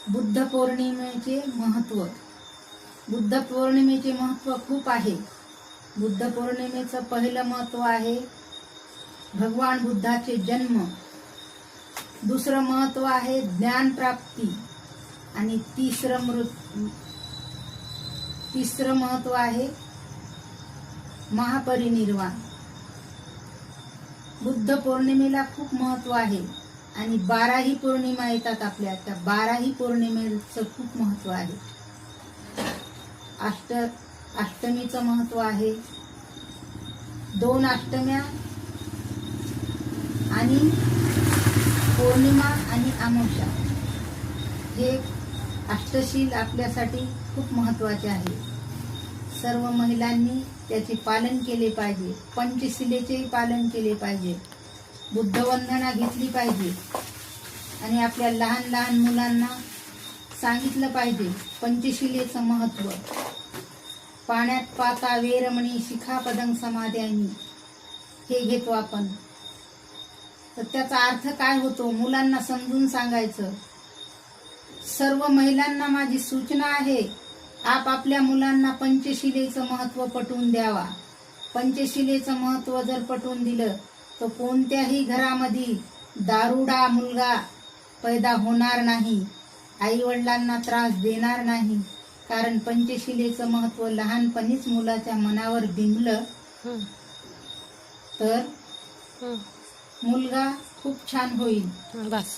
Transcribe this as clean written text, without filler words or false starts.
बुद्ध पौर्णिमेचे महत्त्व. बुद्ध पौर्णिमेचे महत्त्व खूप आहे. बुद्ध पौर्णिमेचं पहिलं महत्त्व आहे भगवान बुद्धाचे जन्म. दुसरं महत्त्व आहे ज्ञान प्राप्ती. आणि तिसरं महत्त्व आहे महापरिनिर्वाण. बुद्ध पौर्णिमेला खूप महत्त्व आहे. आणि 12ही पौर्णिमा येतात आपल्या, त्या 12ही पौर्णिमेचं खूप महत्त्व आहे. अष्टमीचं महत्त्व आहे. 2 अष्टम्या आणि पौर्णिमा आणि अमावस्या हे अष्टशील आपल्यासाठी खूप महत्त्वाचे आहे. सर्व महिलांनी त्याचे पालन केले पाहिजे. पंचशिलेचेही पालन केले पाहिजे. बुद्धवंदना घेतली पाहिजे. आणि आपल्या लहान लहान मुलांना सांगितलं पाहिजे पंचशिलेचं महत्त्व. पाण्यात पाता वेरमणी शिखापदं समाध्यानी हे घेतो आपण. तर त्याचा अर्थ काय होतो मुलांना समजून सांगायचं. सर्व महिलांना माझी सूचना आहे, आपापल्या मुलांना पंचशिलेचं महत्त्व पटवून द्यावा. पंचशिलेचं महत्त्व जर पटवून दिलं तर कोणत्याही घरामध्ये दारुडा मुलगा पैदा होणार नाही, आई वडिलांना त्रास देणार नाही. कारण पंचशिलेचं महत्त्व लहानपणीच मुलाच्या मनावर बिंबलं तर मुलगा खूप छान होईल. बस.